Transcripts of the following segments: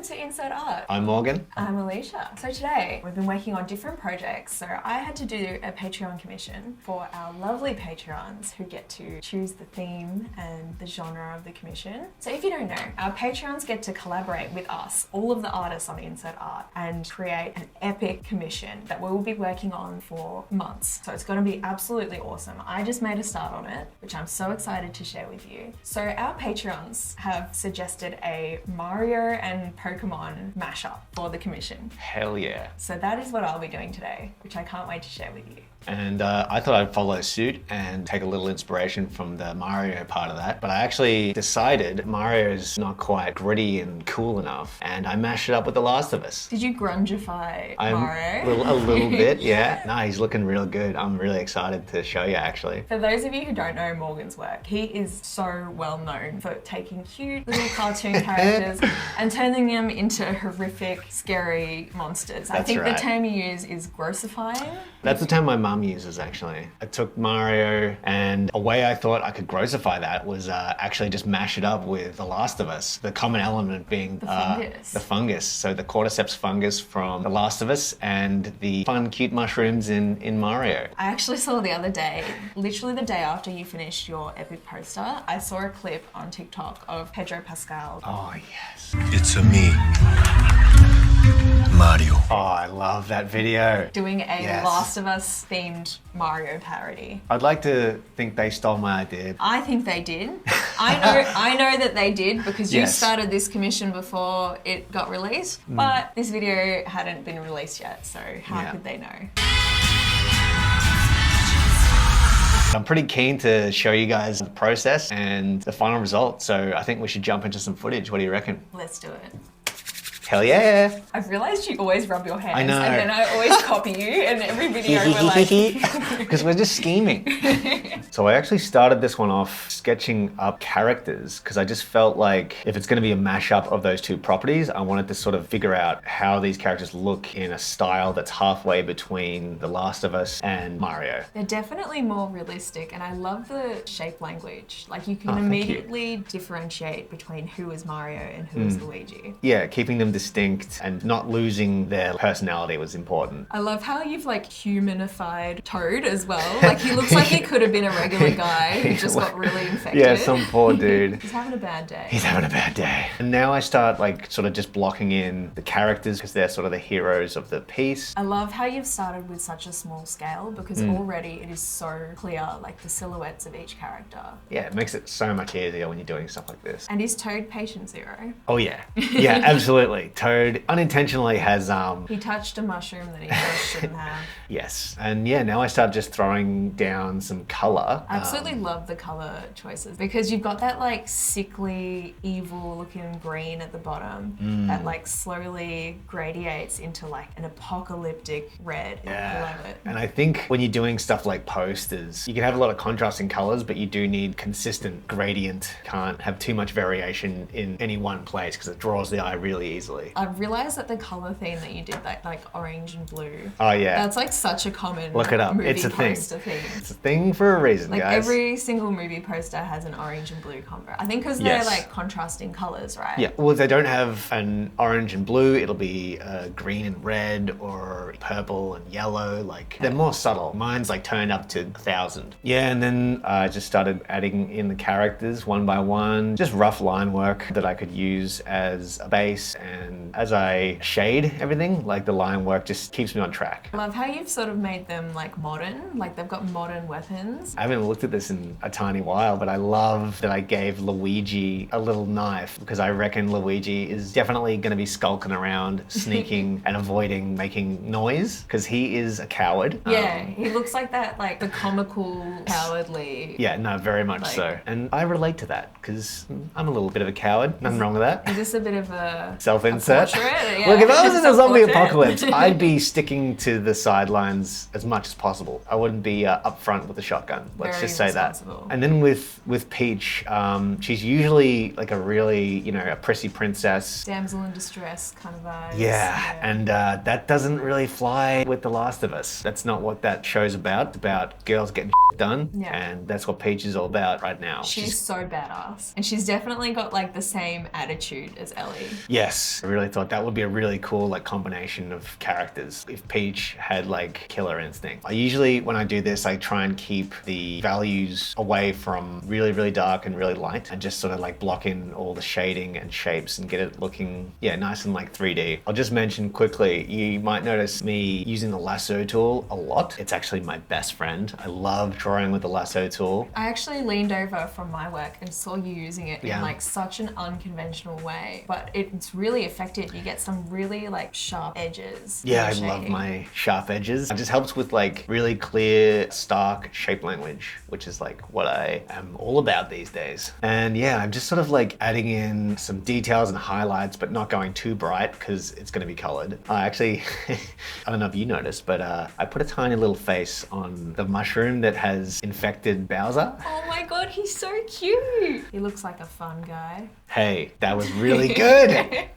welcome to Inside Art. I'm Morgan. I'm Alicia. So today we've been working on different projects. So I had to do a Patreon commission for our lovely Patreons who get to choose the theme and the genre of the commission. So if you don't know, our Patreons get to collaborate with us, all of the artists on Inside Art, and create an epic commission that we will be working on for months. So it's going to be absolutely awesome. I just made a start on it, which I'm so excited to share with you. So our Patreons have suggested a Mario and Pokemon mashup for the commission. Hell yeah. So that is what I'll be doing today, which I can't wait to share with you. And I thought I'd follow suit and take a little inspiration from the Mario part of that. But I actually decided Mario's not quite gritty and cool enough. And I mashed it up with The Last of Us. Did you grungify Mario? A little bit, yeah. No, he's looking real good. I'm really excited to show you, actually. For those of you who don't know Morgan's work, he is so well known for taking cute little cartoon characters and turning them into horrific, scary monsters. That's I think right. the term you use is grossifying. That's the term my mum uses, actually. I took Mario, and a way I thought I could grossify that was actually just mash it up with The Last of Us. The common element being the fungus. The fungus. So the cordyceps fungus from The Last of Us and the fun, cute mushrooms in Mario. I actually saw the other day, literally the day after you finished your epic poster, I saw a clip on TikTok of Pedro Pascal. Oh, yes. It's a me, Mario. Oh, I love that video. Doing a Yes. Last of Us themed Mario parody. I'd like to think they stole my idea. I think they did. I know that they did because you Yes. started this commission before it got released, but this video hadn't been released yet, so how Yeah. could they know? I'm pretty keen to show you guys the process and the final result, so I think we should jump into some footage. What do you reckon? Let's do it. Hell yeah! I've realized you always rub your hands I know. and then I always copy you in every video we're like... Because we're just scheming. So I actually started this one off sketching up characters because I just felt like if it's going to be a mashup of those two properties, I wanted to sort of figure out how these characters look in a style that's halfway between The Last of Us and Mario. They're definitely more realistic and I love the shape language. Like you can Oh, thank you. immediately differentiate between who is Mario and who is Luigi. Yeah, keeping them distinct and not losing their personality was important. I love how you've like humanified Toad as well. Like he looks like he could have been a regular guy who just got really infected. Yeah, some poor dude. He's having a bad day. He's having a bad day. And now I start like sort of just blocking in the characters because they're sort of the heroes of the piece. I love how you've started with such a small scale because already it is so clear, like the silhouettes of each character. Yeah, it makes it so much easier when you're doing stuff like this. And is Toad patient zero? Oh yeah. Yeah, absolutely. Toad unintentionally has He touched a mushroom that he just shouldn't have. yes. And yeah, now I start just throwing down some color. I absolutely love the color choices because you've got that like sickly, evil looking green at the bottom that like slowly gradiates into like an apocalyptic red. Yeah. I love it. And I think when you're doing stuff like posters, you can have a lot of contrasting colors, but you do need consistent gradient. Can't have too much variation in any one place because it draws the eye really easily. I've realized that the color theme that you did, that like orange and blue, Oh yeah. that's like such a common Look it up. movie It's a thing. poster theme. It's a thing for a reason, Like guys. every single movie poster has an orange and blue combo. I think because Yes. they're like contrasting colors, right? Yeah, well, if they don't have an orange and blue, it'll be green and red or purple and yellow. Like, they're more subtle. Mine's like turned up to 1,000. Yeah, and then I just started adding in the characters one by one. Just rough line work that I could use as a base. And as I shade everything, like the line work just keeps me on track. I love how you've sort of made them like modern, like they've got modern weapons. I haven't looked at this in a tiny while, but I love that I gave Luigi a little knife because I reckon Luigi is definitely going to be skulking around, sneaking and avoiding making noise because he is a coward. Yeah, he looks like that, like the comical, cowardly. Yeah, no, very much Like- so. And I relate to that because I'm a little bit of a coward. Nothing wrong with that. Is this a bit of a Self-insert. a portrait? Yeah. Look, if I was in a zombie Self-portrait. apocalypse, I'd be sticking to the sidelines as much as possible. I wouldn't be up front with a shotgun. Let's Very just say that. responsible. And then with Peach, she's usually like a really, a prissy princess. Damsel in distress kind of vibes. Yeah, and that doesn't really fly with The Last of Us. That's not what that show's about. It's about girls getting done, Yeah. and that's what Peach is all about right now. She's so badass. And she's definitely got like the same attitude as Ellie. Yes, I really thought that would be a really cool like combination of characters if Peach had like killer instinct. I usually, when I do this, I try and keep the values away from really, really dark and really light and just sort of like block in all the shading and shapes and get it looking, yeah, nice and like 3D. I'll just mention quickly, you might notice me using the lasso tool a lot. It's actually my best friend. I love drawing with the lasso tool. I actually leaned over from my work and saw you using it Yeah. in like such an unconventional way, but it's really effective. You get some really like sharp edges. Yeah, I in the love shading. my sharp edges. It just helps with like really clear, stark shape language, which is like what I am all about these days. And yeah, I'm just sort of like adding in some details and highlights, but not going too bright because it's going to be colored. I actually, I don't know if you noticed, but I put a tiny little face on the mushroom that has infected Bowser. Oh my god, he's so cute. He looks like a fun guy. Hey, that was really good.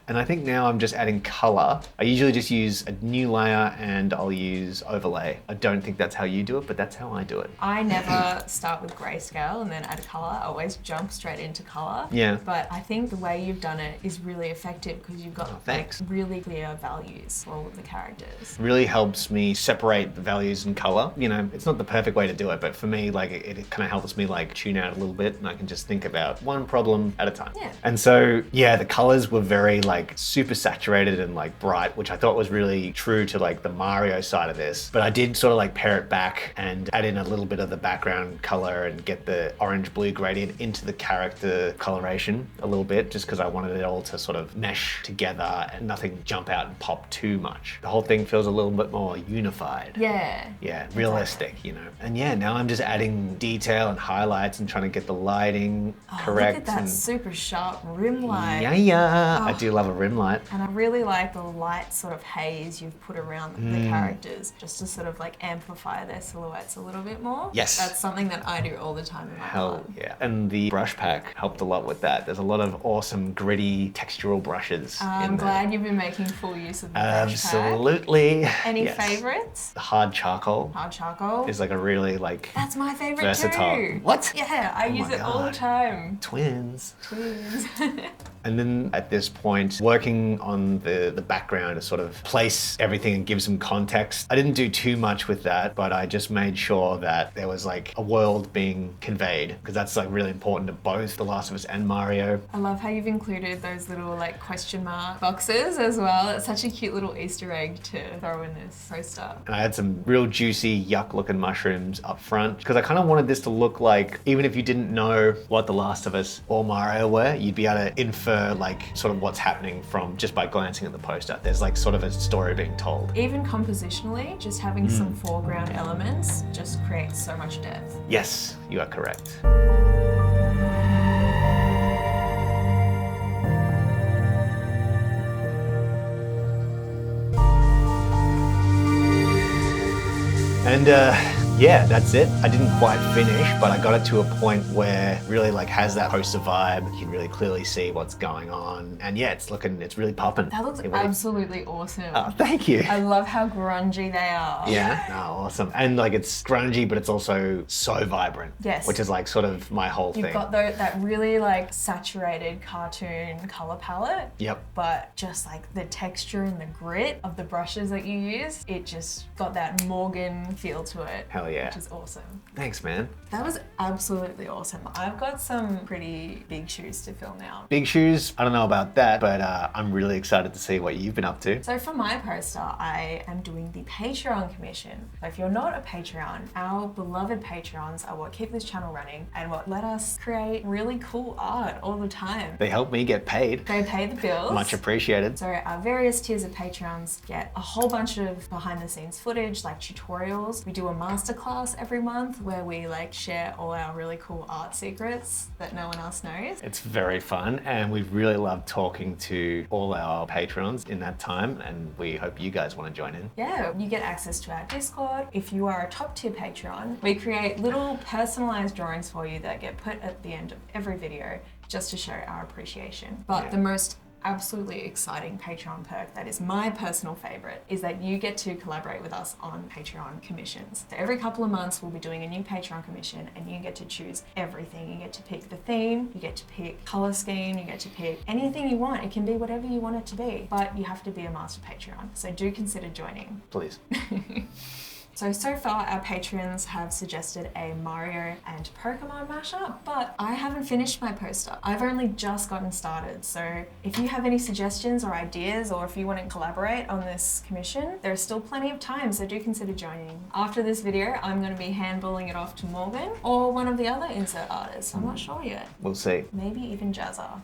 And I think now I'm just adding color. I usually just use a new layer and I'll use overlay. I don't think that's how you do it, but that's how I do it. I never start with grayscale and then add color. I always jump straight into color. Yeah. But I think the way you've done it is really effective because you've got thanks. like, really clear values for all of the characters. Really helps me separate the values and color. You know, it's not the perfect way to do it, but for me, like it kind of helps me like tune out a little bit and I can just think about one problem at a time. Yeah. And so, yeah, the colors were very like super saturated and like bright, which I thought was really true to like the Mario side of this. But I did sort of like pare it back and add in a little bit of the background color and get the orange-blue gradient into the character coloration a little bit, just because I wanted it all to sort of mesh together and nothing jump out and pop too much. The whole thing feels a little bit more unified. Yeah. Yeah, realistic, you know. And yeah, now I'm just adding detail and highlights and trying to get the lighting correct. Look at that and super sharp rim light. yeah. I do love a rim light. And I really like the light sort of haze you've put around the characters just to sort of like amplify their silhouettes a little bit more. Yes. That's something that I do all the time in my Hell art. yeah. And the brush pack helped a lot with that. There's a lot of awesome gritty textural brushes. I'm in there. glad you've been making full use of the brush pack. Absolutely. Any Yes. favorites? The hard charcoal Hard charcoal. is like a really like That's my favorite versatile. too. What? Yeah, I use my it all the God. time. twins. Twins. And then at this point, working on the background to sort of place everything and give some context. I didn't do too much with that, but I just made sure that there was like a world being conveyed, because that's like really important to both The Last of Us and Mario. I love how you've included those little like question mark boxes as well. It's such a cute little Easter egg to throw in this poster. And I had some real juicy, yuck looking mushrooms up front, because I kind of wanted this to look like, even if you didn't know what The Last of Us or Mario were, you'd be able to infer like sort of what's happening from just by glancing at the poster. There's like sort of a story being told. Even compositionally, just having some foreground elements just creates so much depth. Yes, you are correct. And yeah, that's it. I didn't quite finish, but I got it to a point where it really like has that poster vibe. You can really clearly see what's going on. And yeah, it's really popping. That looks It really- absolutely awesome. Oh, thank you. I love how grungy they are. Yeah, oh, awesome. And like it's grungy, but it's also so vibrant. Yes. Which is like sort of my whole You've thing. got that really like saturated cartoon color palette. Yep. But just like the texture and the grit of the brushes that you use, it just got that Morgan feel to it. Hell yeah. Which is awesome. Thanks, man. That was absolutely awesome. I've got some pretty big shoes to fill now. Big shoes, I don't know about that, but I'm really excited to see what you've been up to. So for my poster, I am doing the Patreon commission. So if you're not a Patreon, our beloved Patreons are what keep this channel running and what let us create really cool art all the time. They help me get paid. They pay the bills. Much appreciated. So our various tiers of Patreons get a whole bunch of behind the scenes footage, like tutorials. We do a masterclass every month where we like share all our really cool art secrets that no one else knows. It's very fun, and we really love talking to all our patrons in that time, and we hope you guys want to join in. Yeah, you get access to our Discord. If you are a top tier Patreon, we create little personalized drawings for you that get put at the end of every video just to show our appreciation. But Yeah. the most absolutely exciting Patreon perk that is my personal favorite is that you get to collaborate with us on Patreon commissions. So every couple of months we'll be doing a new Patreon commission and you get to choose everything. You get to pick the theme, you get to pick color scheme, you get to pick anything you want. It can be whatever you want it to be, but you have to be a master Patreon. So do consider joining. Please. So far our patrons have suggested a Mario and Pokemon mashup, but I haven't finished my poster. I've only just gotten started, so if you have any suggestions or ideas, or if you want to collaborate on this commission, there's still plenty of time, so do consider joining. After this video, I'm going to be handballing it off to Morgan or one of the other insert artists. I'm not sure yet. We'll see. Maybe even Jazza.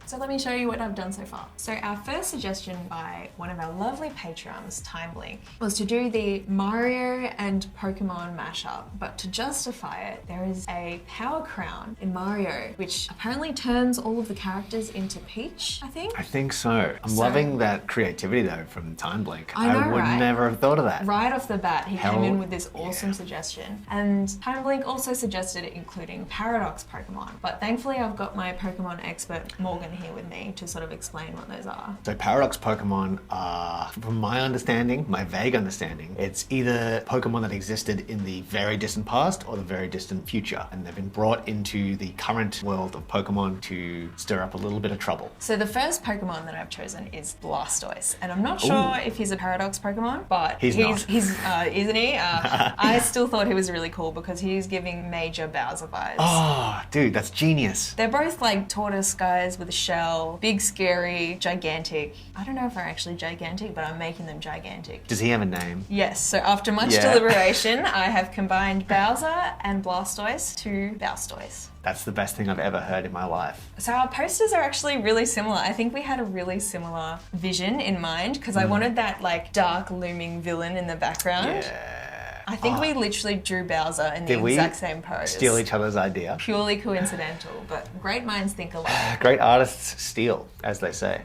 So let me show you what I've done so far. So our first suggestion by one of our lovely patrons, TimeBlink, was to do the Mario and Pokemon mashup. But to justify it, there is a power crown in Mario, which apparently turns all of the characters into Peach, I think. I think so. I'm loving that creativity though from TimeBlink. I know, would right? never have thought of that. Right off the bat, he Hell came in with this awesome yeah. suggestion. And TimeBlink also suggested including Paradox Pokemon. But thankfully I've got my Pokemon expert, Morgan, here with me to sort of explain what those are. So Paradox Pokemon are, from my understanding, my vague understanding, it's either Pokemon that existed in the very distant past or the very distant future. And they've been brought into the current world of Pokemon to stir up a little bit of trouble. So the first Pokemon that I've chosen is Blastoise. And I'm not sure if he's a Paradox Pokemon, but he's not. Isn't he? I still thought he was really cool because he's giving major Bowser vibes. Oh, dude, that's genius. They're both like tortoise guys with a shell, big, scary, gigantic. I don't know if they're actually gigantic, but I'm making them gigantic. Does he have a name? Yes, so after much deliberation, I have combined Bowser and Blastoise to Bowstoise. That's the best thing I've ever heard in my life. So our posters are actually really similar. I think we had a really similar vision in mind because I wanted that like dark looming villain in the background. Yeah. I think we literally drew Bowser in the exact same pose. Steal each other's idea? Purely coincidental, but great minds think alike. Great artists steal, as they say.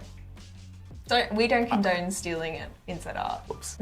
We don't condone stealing it inside art. Whoops.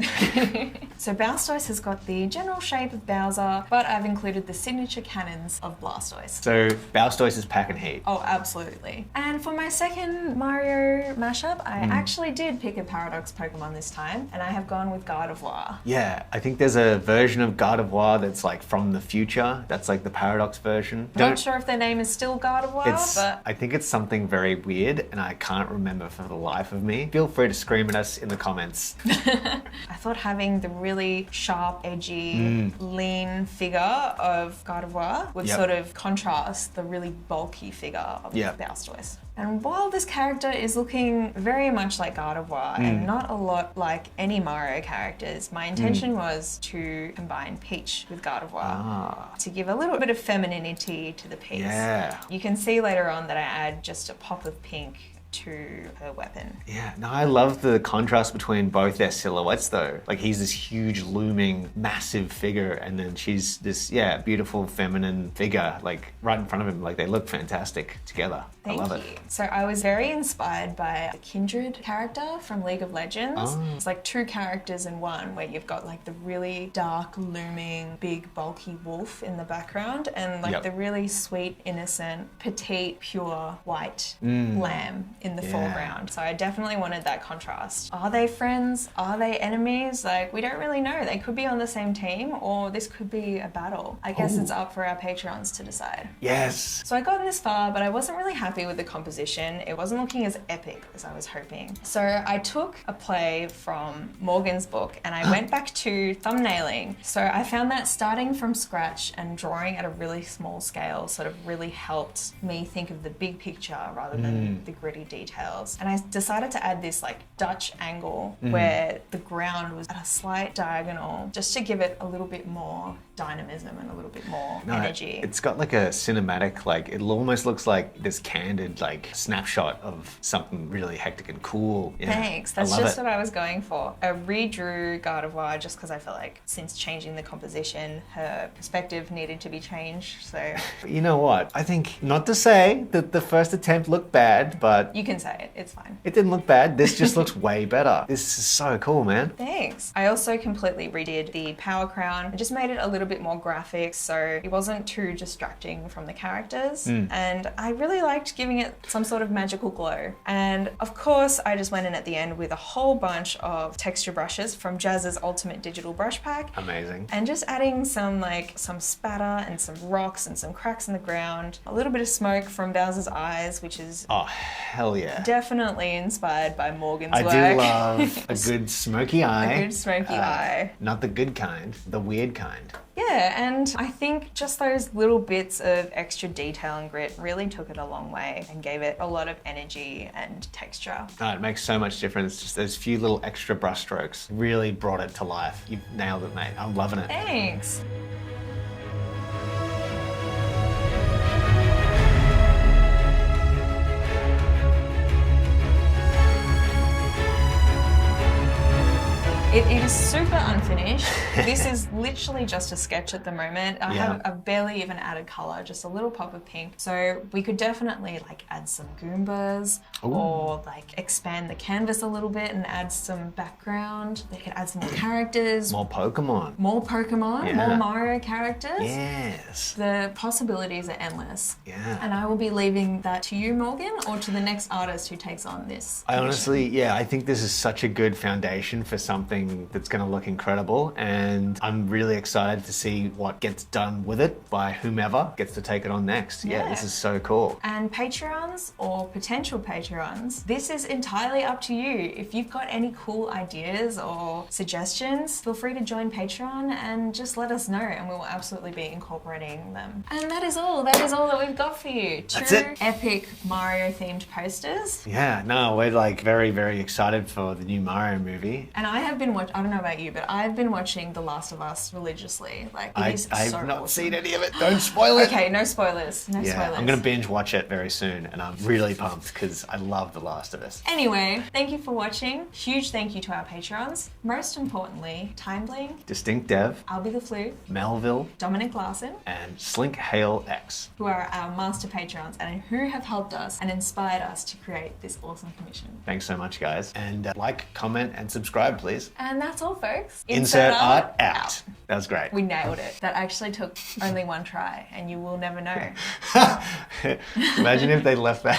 So Blastoise has got the general shape of Bowser, but I've included the signature cannons of Blastoise. So Blastoise is pack and heat. Oh, absolutely. And for my second Mario mashup, I actually did pick a Paradox Pokemon this time, and I have gone with Gardevoir. Yeah, I think there's a version of Gardevoir that's like from the future. That's like the Paradox version. Not sure if their name is still Gardevoir, but I think it's something very weird, and I can't remember for the life of me. Feel free to scream at us in the comments. I thought having the really sharp, edgy, lean figure of Gardevoir would sort of contrast the really bulky figure of Blastoise. And while this character is looking very much like Gardevoir and not a lot like any Mario characters, my intention was to combine Peach with Gardevoir to give a little bit of femininity to the piece. Yeah. You can see later on that I add just a pop of pink to her weapon. Yeah, no, I love the contrast between both their silhouettes though. Like he's this huge, looming, massive figure, and then she's this, beautiful, feminine figure, like right in front of him. Like they look fantastic together. I love it. So I was very inspired by a Kindred character from League of Legends. It's like two characters in one, where you've got like the really dark, looming, big, bulky wolf in the background, and like the really sweet, innocent, petite, pure, white lamb in the foreground. So I definitely wanted that contrast. Are they friends? Are they enemies? Like, we don't really know. They could be on the same team, or this could be a battle. I guess it's up for our Patreons to decide. Yes. So I got this far, but I wasn't really happy with the composition. It wasn't looking as epic as I was hoping. So I took a play from Morgan's book and I went back to thumbnailing. So I found that starting from scratch and drawing at a really small scale sort of really helped me think of the big picture rather than the gritty details. And I decided to add this like Dutch angle where the ground was at a slight diagonal just to give it a little bit more dynamism and a little bit more energy. It's got like a cinematic, like it almost looks like this candid like snapshot of something really hectic and cool. Yeah, Thanks, that's just what I was going for. I redrew Gardevoir just because I felt like since changing the composition, her perspective needed to be changed, so. You know what? I think, not to say that the first attempt looked bad, but You can say it, it's fine. It didn't look bad. This just looks way better. This is so cool, man. Thanks. I also completely redid the power crown. I just made it a little bit more graphic so it wasn't too distracting from the characters. And I really liked giving it some sort of magical glow. And of course, I just went in at the end with a whole bunch of texture brushes from Jazz's Ultimate Digital Brush Pack. Amazing. And just adding some spatter and some rocks and some cracks in the ground. A little bit of smoke from Bowser's eyes, which is Oh, hell yeah. definitely inspired by Morgan's I work. do love a good smoky eye. A good smoky eye. Not the good kind, the weird kind. Yeah, and I think just those little bits of extra detail and grit really took it a long way and gave it a lot of energy and texture. Oh, it makes so much difference. Just those few little extra brush strokes really brought it to life. You've nailed it, mate. I'm loving it. Thanks. It is super unfinished. This is literally just a sketch at the moment. I've barely even added color, just a little pop of pink. So we could definitely like add some Goombas or like expand the canvas a little bit and add some background. We could add some more characters. More Pokemon. More Pokemon, Yeah. more Mario characters. Yes. The possibilities are endless. Yeah. And I will be leaving that to you, Morgan, or to the next artist who takes on this. I honestly, I think this is such a good foundation for something that's going to look incredible, and I'm really excited to see what gets done with it by whomever gets to take it on next. Yeah, this is so cool. And Patreons or potential Patreons, this is entirely up to you. If you've got any cool ideas or suggestions, feel free to join Patreon and just let us know, and we will absolutely be incorporating them. And that is all. That is all that we've got for you. That's Two it. epic Mario themed posters. Yeah, no, we're like very, very excited for the new Mario movie. And I have been I don't know about you, but I've been watching The Last of Us religiously. Like, it is I've so not awesome. seen any of it. Don't spoil it. Okay, no spoilers. No spoilers. I'm going to binge watch it very soon, and I'm really pumped because I love The Last of Us. Anyway, thank you for watching. Huge thank you to our Patreons. Most importantly, Time Bling, Distinct Dev, I'll Be the Flu, Melville, Dominic Larson, and Slink Hale X. who are our master Patreons and who have helped us and inspired us to create this awesome commission. Thanks so much, guys. And like, comment, and subscribe, please. And that's all, folks. Insert art out. That was great. We nailed it. That actually took only one try, and you will never know. Imagine if they left that.